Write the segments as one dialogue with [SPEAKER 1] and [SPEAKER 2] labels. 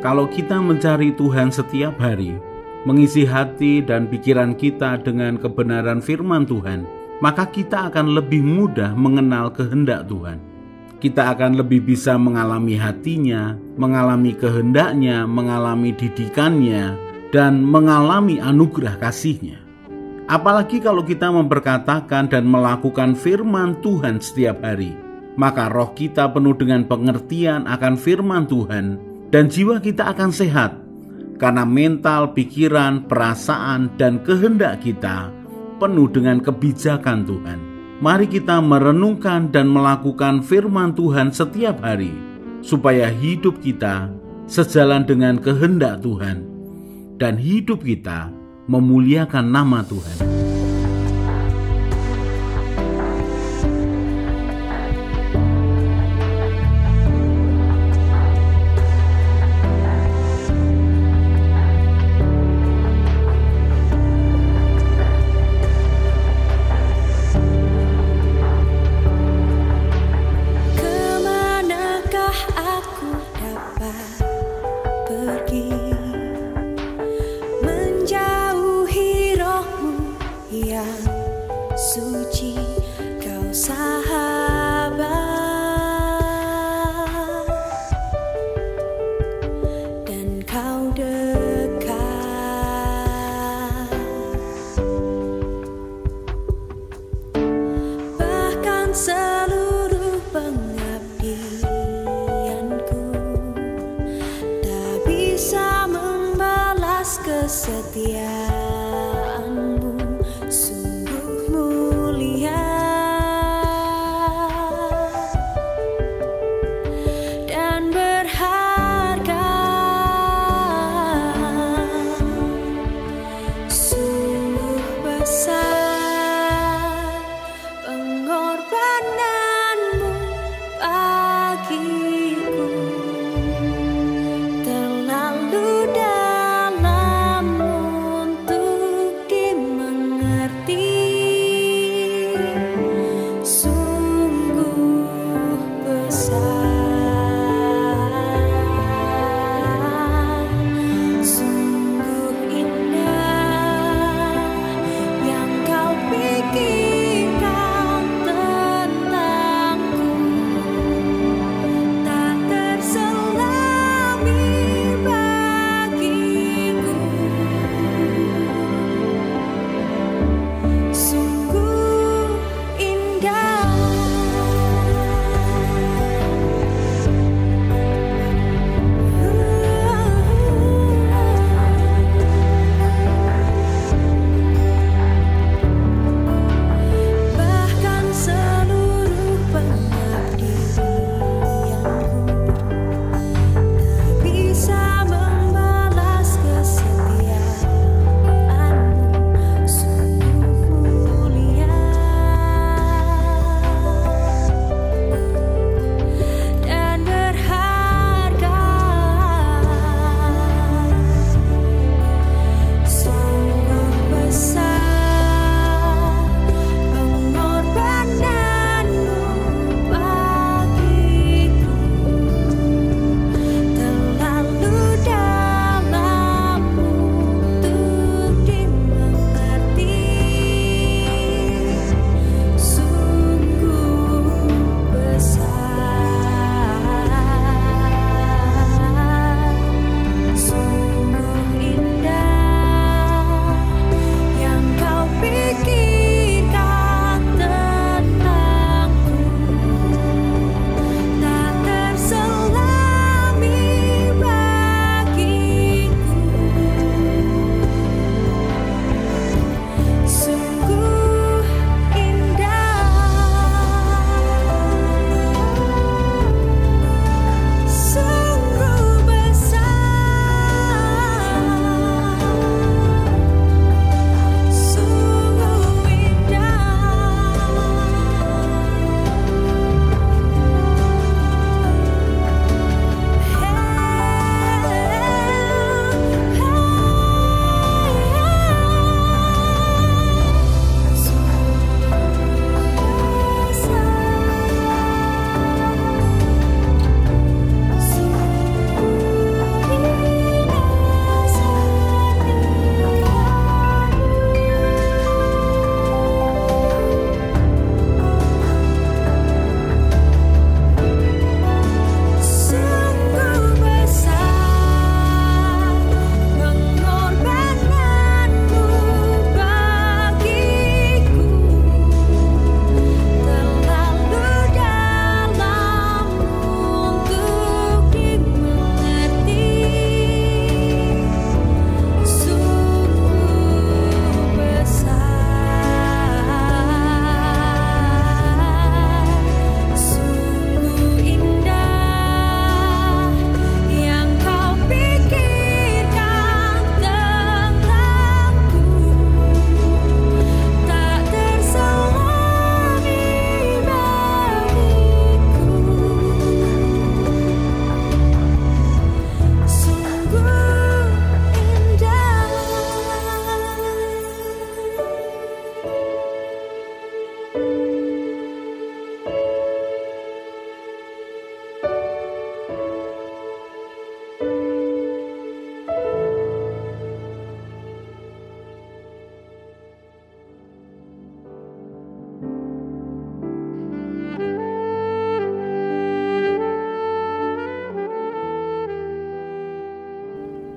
[SPEAKER 1] Kalau kita mencari Tuhan setiap hari, mengisi hati dan pikiran kita dengan kebenaran firman Tuhan, maka kita akan lebih mudah mengenal kehendak Tuhan. Kita akan lebih bisa mengalami hatinya, mengalami kehendaknya, mengalami didikannya, dan mengalami anugerah kasihnya. Apalagi kalau kita memperkatakan dan melakukan firman Tuhan setiap hari, maka roh kita penuh dengan pengertian akan firman Tuhan, dan jiwa kita akan sehat, karena mental, pikiran, perasaan, dan kehendak kita penuh dengan kebijakan Tuhan. Mari kita merenungkan dan melakukan firman Tuhan setiap hari, supaya hidup kita sejalan dengan kehendak Tuhan, dan hidup kita memuliakan nama Tuhan.
[SPEAKER 2] Suci kau sahabat, dan kau dekat, bahkan seluruh pengabdianku tak bisa membalas kesetiaanmu.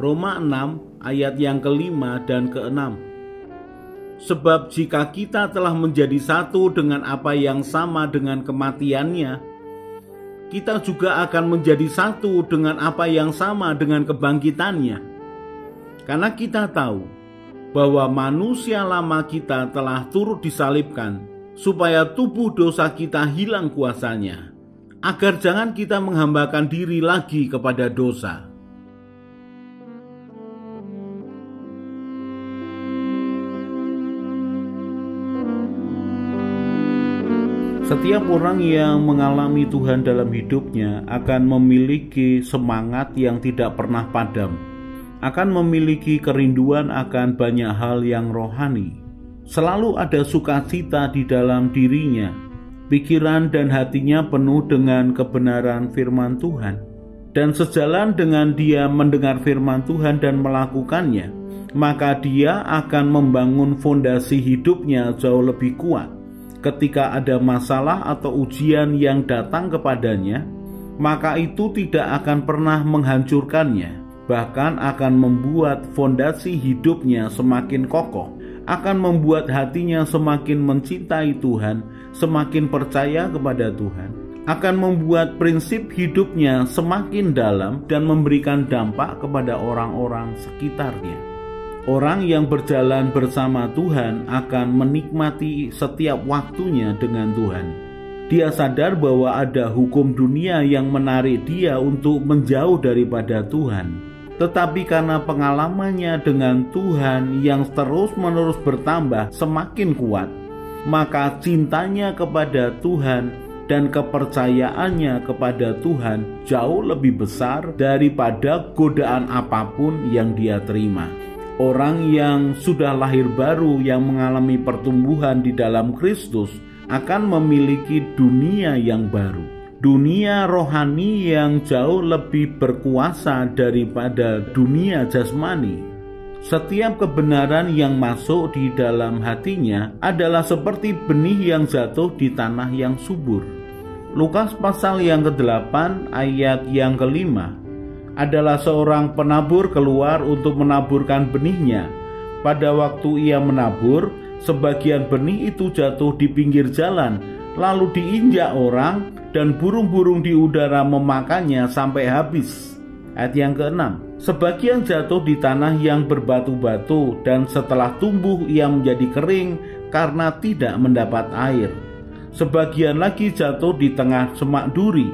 [SPEAKER 1] Roma 6 ayat yang ke-5 dan ke-6. Sebab jika kita telah menjadi satu dengan apa yang sama dengan kematiannya, kita juga akan menjadi satu dengan apa yang sama dengan kebangkitannya. Karena kita tahu bahwa manusia lama kita telah turut disalibkan, supaya tubuh dosa kita hilang kuasanya, agar jangan kita menghambakan diri lagi kepada dosa. Setiap orang yang mengalami Tuhan dalam hidupnya akan memiliki semangat yang tidak pernah padam, akan memiliki kerinduan akan banyak hal yang rohani. Selalu ada sukacita di dalam dirinya. Pikiran dan hatinya penuh dengan kebenaran firman Tuhan. Dan sejalan dengan dia mendengar firman Tuhan dan melakukannya, maka dia akan membangun fondasi hidupnya jauh lebih kuat. Ketika ada masalah atau ujian yang datang kepadanya, maka itu tidak akan pernah menghancurkannya, bahkan akan membuat fondasi hidupnya semakin kokoh, akan membuat hatinya semakin mencintai Tuhan, semakin percaya kepada Tuhan, akan membuat prinsip hidupnya semakin dalam dan memberikan dampak kepada orang-orang sekitarnya. Orang yang berjalan bersama Tuhan akan menikmati setiap waktunya dengan Tuhan. Dia sadar bahwa ada hukum dunia yang menarik dia untuk menjauh daripada Tuhan. Tetapi karena pengalamannya dengan Tuhan yang terus-menerus bertambah semakin kuat, maka cintanya kepada Tuhan dan kepercayaannya kepada Tuhan jauh lebih besar daripada godaan apapun yang dia terima. Orang yang sudah lahir baru yang mengalami pertumbuhan di dalam Kristus akan memiliki dunia yang baru. Dunia rohani yang jauh lebih berkuasa daripada dunia jasmani. Setiap kebenaran yang masuk di dalam hatinya adalah seperti benih yang jatuh di tanah yang subur. Lukas pasal yang ke-8 ayat yang ke-5 adalah seorang penabur keluar untuk menaburkan benihnya. Pada waktu ia menabur, sebagian benih itu jatuh di pinggir jalan, lalu diinjak orang, dan burung-burung di udara memakannya sampai habis. Ayat yang ke-6, sebagian jatuh di tanah yang berbatu-batu, dan setelah tumbuh ia menjadi kering karena tidak mendapat air. Sebagian lagi jatuh di tengah semak duri,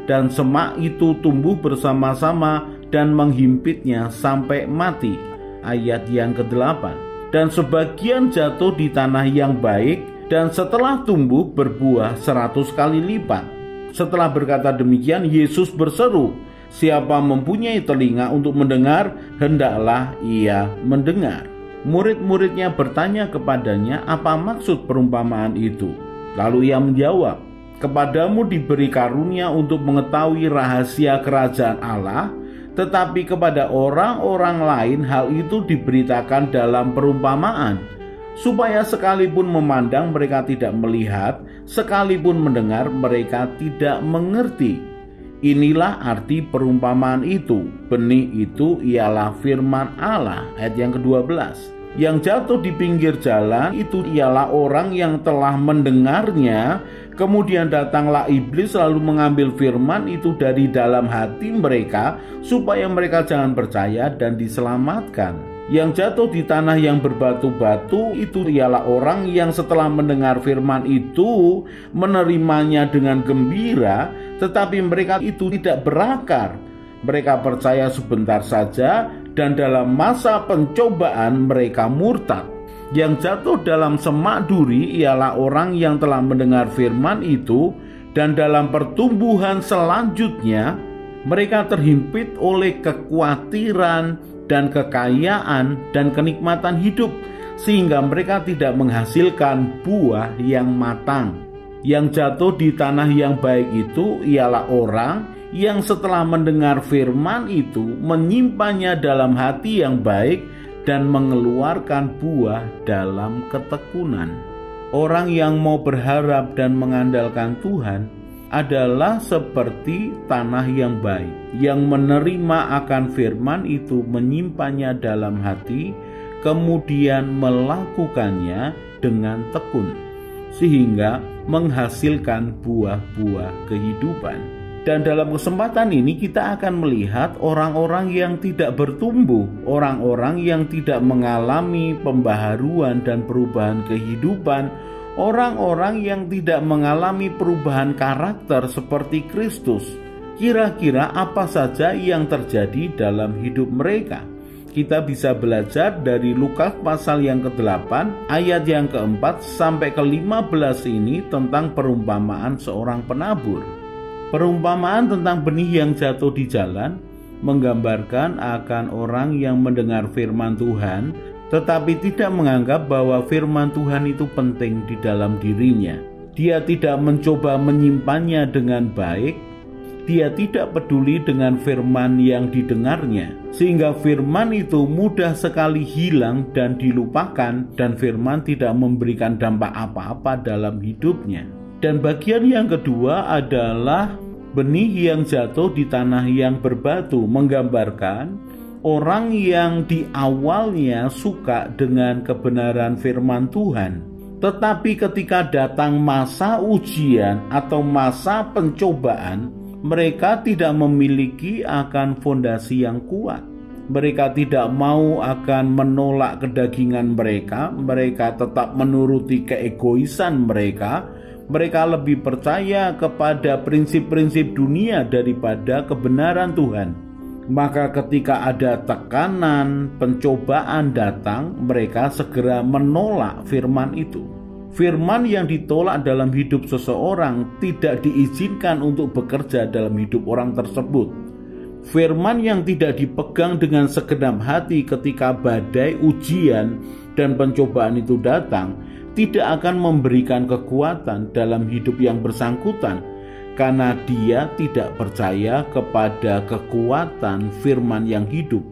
[SPEAKER 1] dan semak itu tumbuh bersama-sama dan menghimpitnya sampai mati. Ayat yang ke-8, dan sebagian jatuh di tanah yang baik, dan setelah tumbuh berbuah 100 kali lipat. Setelah berkata demikian, Yesus berseru, "Siapa mempunyai telinga untuk mendengar, hendaklah ia mendengar." Murid-muridnya bertanya kepadanya, apa maksud perumpamaan itu? Lalu ia menjawab, "Kepadamu diberi karunia untuk mengetahui rahasia kerajaan Allah, tetapi kepada orang-orang lain hal itu diberitakan dalam perumpamaan, supaya sekalipun memandang mereka tidak melihat, sekalipun mendengar mereka tidak mengerti." Inilah arti perumpamaan itu. Benih itu ialah firman Allah. Ayat yang ke-12. Yang jatuh di pinggir jalan itu ialah orang yang telah mendengarnya, kemudian datanglah iblis lalu mengambil firman itu dari dalam hati mereka, supaya mereka jangan percaya dan diselamatkan. Yang jatuh di tanah yang berbatu-batu itu ialah orang yang setelah mendengar firman itu menerimanya dengan gembira, tetapi mereka itu tidak berakar. Mereka percaya sebentar saja dan dalam masa pencobaan mereka murtad. Yang jatuh dalam semak duri ialah orang yang telah mendengar firman itu dan dalam pertumbuhan selanjutnya mereka terhimpit oleh kekhawatiran dan kekayaan dan kenikmatan hidup, sehingga mereka tidak menghasilkan buah yang matang. Yang jatuh di tanah yang baik itu ialah orang yang setelah mendengar firman itu menyimpannya dalam hati yang baik dan mengeluarkan buah dalam ketekunan. Orang yang mau berharap dan mengandalkan Tuhan adalah seperti tanah yang baik, yang menerima akan firman itu, menyimpannya dalam hati, kemudian melakukannya dengan tekun, sehingga menghasilkan buah-buah kehidupan. Dan dalam kesempatan ini kita akan melihat orang-orang yang tidak bertumbuh, orang-orang yang tidak mengalami pembaharuan dan perubahan kehidupan, orang-orang yang tidak mengalami perubahan karakter seperti Kristus. Kira-kira apa saja yang terjadi dalam hidup mereka? Kita bisa belajar dari Lukas pasal yang ke-8 ayat yang ke-4 sampai ke-15 ini tentang perumpamaan seorang penabur. Perumpamaan tentang benih yang jatuh di jalan menggambarkan akan orang yang mendengar firman Tuhan tetapi tidak menganggap bahwa firman Tuhan itu penting di dalam dirinya. Dia tidak mencoba menyimpannya dengan baik. Dia tidak peduli dengan firman yang didengarnya, sehingga firman itu mudah sekali hilang dan dilupakan, dan firman tidak memberikan dampak apa-apa dalam hidupnya. Dan bagian yang kedua adalah benih yang jatuh di tanah yang berbatu, menggambarkan orang yang di awalnya suka dengan kebenaran firman Tuhan, tetapi ketika datang masa ujian atau masa pencobaan, mereka tidak memiliki akan fondasi yang kuat. Mereka tidak mau akan menolak kedagingan mereka, mereka tetap menuruti keegoisan mereka. Mereka lebih percaya kepada prinsip-prinsip dunia daripada kebenaran Tuhan. Maka ketika ada tekanan, pencobaan datang, mereka segera menolak firman itu. Firman yang ditolak dalam hidup seseorang tidak diizinkan untuk bekerja dalam hidup orang tersebut. Firman yang tidak dipegang dengan segenap hati ketika badai, ujian, dan pencobaan itu datang, tidak akan memberikan kekuatan dalam hidup yang bersangkutan, karena dia tidak percaya kepada kekuatan firman yang hidup.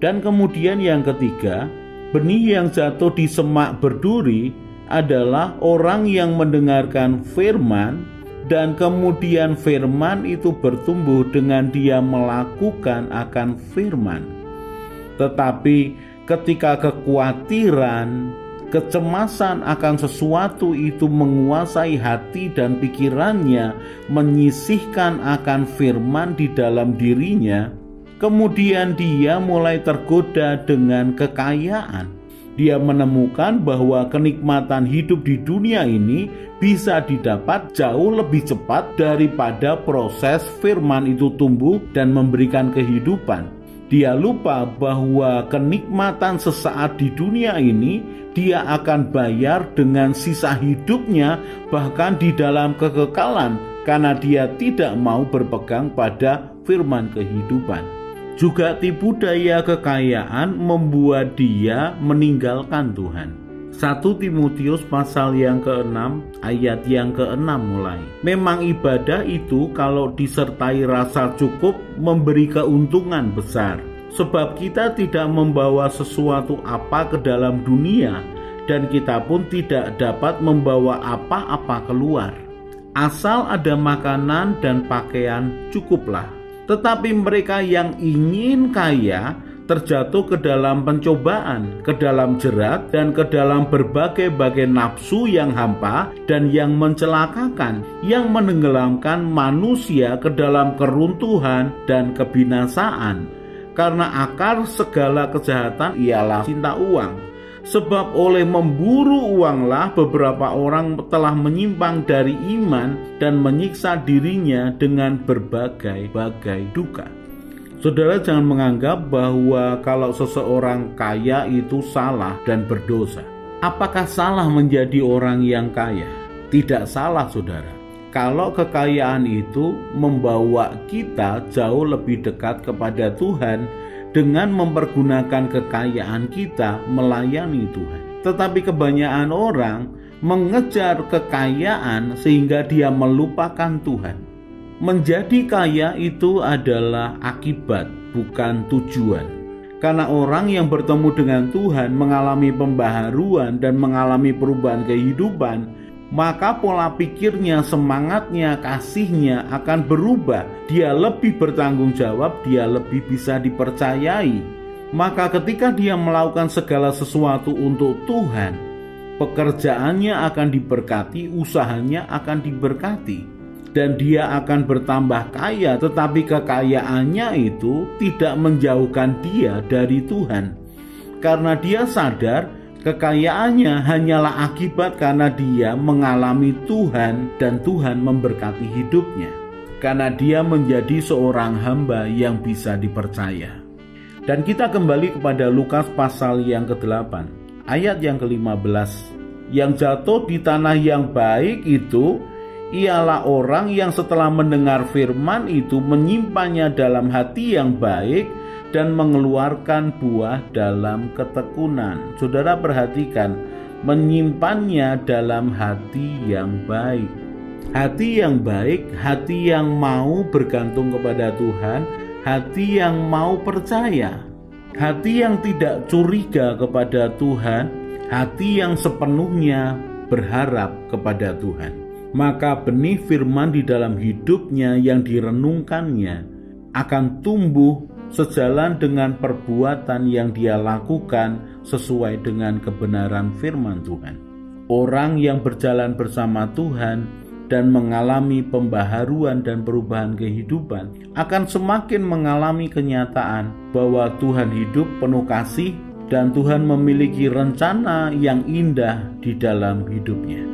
[SPEAKER 1] Dan kemudian yang ketiga, benih yang jatuh di semak berduri adalah orang yang mendengarkan firman dan kemudian firman itu bertumbuh dengan dia melakukan akan firman. Tetapi ketika kekhawatiran, kecemasan akan sesuatu itu menguasai hati dan pikirannya, menyisihkan akan firman di dalam dirinya, kemudian dia mulai tergoda dengan kekayaan. Dia menemukan bahwa kenikmatan hidup di dunia ini bisa didapat jauh lebih cepat daripada proses firman itu tumbuh dan memberikan kehidupan. Dia lupa bahwa kenikmatan sesaat di dunia ini dia akan bayar dengan sisa hidupnya, bahkan di dalam kekekalan, karena dia tidak mau berpegang pada firman kehidupan. Juga tipu daya kekayaan membuat dia meninggalkan Tuhan. 1 Timotius pasal yang ke-6 ayat yang ke-6 mulai. Memang ibadah itu kalau disertai rasa cukup memberi keuntungan besar. Sebab kita tidak membawa sesuatu apa ke dalam dunia, dan kita pun tidak dapat membawa apa-apa keluar. Asal ada makanan dan pakaian cukuplah. Tetapi mereka yang ingin kaya terjatuh ke dalam pencobaan, ke dalam jerat, dan ke dalam berbagai-bagai nafsu yang hampa dan yang mencelakakan, yang menenggelamkan manusia ke dalam keruntuhan dan kebinasaan. Karena akar segala kejahatan ialah cinta uang. Sebab oleh memburu uanglah beberapa orang telah menyimpang dari iman dan menyiksa dirinya dengan berbagai-bagai duka. Saudara, jangan menganggap bahwa kalau seseorang kaya itu salah dan berdosa. Apakah salah menjadi orang yang kaya? Tidak salah, saudara. Kalau kekayaan itu membawa kita jauh lebih dekat kepada Tuhan dengan mempergunakan kekayaan kita melayani Tuhan. Tetapi kebanyakan orang mengejar kekayaan sehingga dia melupakan Tuhan. Menjadi kaya itu adalah akibat, bukan tujuan. Karena orang yang bertemu dengan Tuhan mengalami pembaharuan dan mengalami perubahan kehidupan, maka pola pikirnya, semangatnya, kasihnya akan berubah. Dia lebih bertanggung jawab, dia lebih bisa dipercayai. Maka ketika dia melakukan segala sesuatu untuk Tuhan, pekerjaannya akan diberkati, usahanya akan diberkati, dan dia akan bertambah kaya. Tetapi kekayaannya itu tidak menjauhkan dia dari Tuhan, karena dia sadar kekayaannya hanyalah akibat karena dia mengalami Tuhan dan Tuhan memberkati hidupnya, karena dia menjadi seorang hamba yang bisa dipercaya. Dan kita kembali kepada Lukas pasal yang ke-8 ayat yang ke-15. Yang jatuh di tanah yang baik itu ialah orang yang setelah mendengar firman itu menyimpannya dalam hati yang baik dan mengeluarkan buah dalam ketekunan. Saudara perhatikan, menyimpannya dalam hati yang baik. Hati yang baik, hati yang mau bergantung kepada Tuhan, hati yang mau percaya, hati yang tidak curiga kepada Tuhan, hati yang sepenuhnya berharap kepada Tuhan. Maka benih firman di dalam hidupnya yang direnungkannya akan tumbuh sejalan dengan perbuatan yang dia lakukan sesuai dengan kebenaran firman Tuhan. Orang yang berjalan bersama Tuhan dan mengalami pembaharuan dan perubahan kehidupan akan semakin mengalami kenyataan bahwa Tuhan hidup penuh kasih dan Tuhan memiliki rencana yang indah di dalam hidupnya.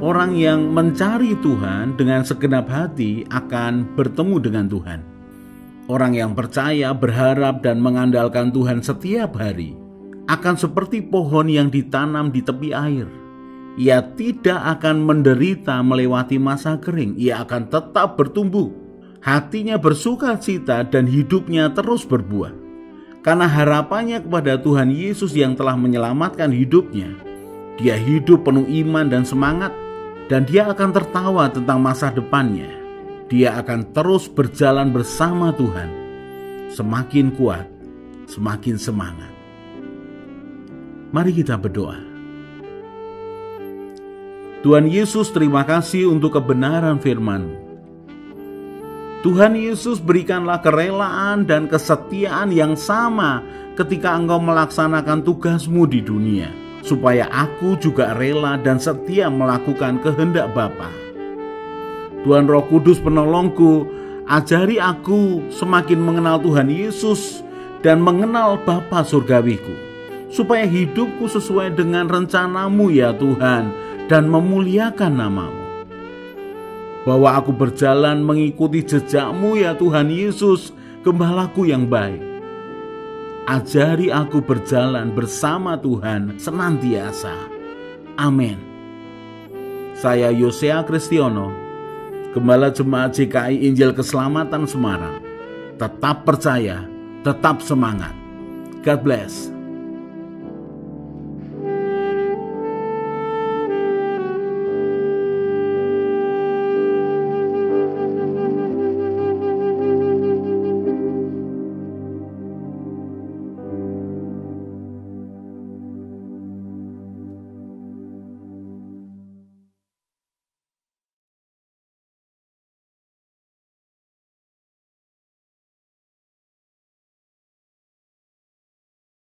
[SPEAKER 1] Orang yang mencari Tuhan dengan segenap hati akan bertemu dengan Tuhan. Orang yang percaya, berharap, dan mengandalkan Tuhan setiap hari akan seperti pohon yang ditanam di tepi air. Ia tidak akan menderita melewati masa kering. Ia akan tetap bertumbuh. Hatinya bersukacita dan hidupnya terus berbuah. Karena harapannya kepada Tuhan Yesus yang telah menyelamatkan hidupnya, dia hidup penuh iman dan semangat. Dan dia akan tertawa tentang masa depannya. Dia akan terus berjalan bersama Tuhan. Semakin kuat, semakin semangat. Mari kita berdoa. Tuhan Yesus, terima kasih untuk kebenaran firman-Mu. Tuhan Yesus, berikanlah kerelaan dan kesetiaan yang sama ketika Engkau melaksanakan tugas-Mu di dunia, supaya aku juga rela dan setia melakukan kehendak Bapa. Tuhan Roh Kudus penolongku, ajari aku semakin mengenal Tuhan Yesus dan mengenal Bapa surgawiku, supaya hidupku sesuai dengan rencana-Mu ya Tuhan, dan memuliakan nama-Mu. Bahwa aku berjalan mengikuti jejak-Mu ya Tuhan Yesus, Gembalaku yang baik. Ajari aku berjalan bersama Tuhan senantiasa. Amin. Saya Yosea Kristiono, Gembala Jemaat GKI Injil Keselamatan Semarang. Tetap percaya, tetap semangat. God bless.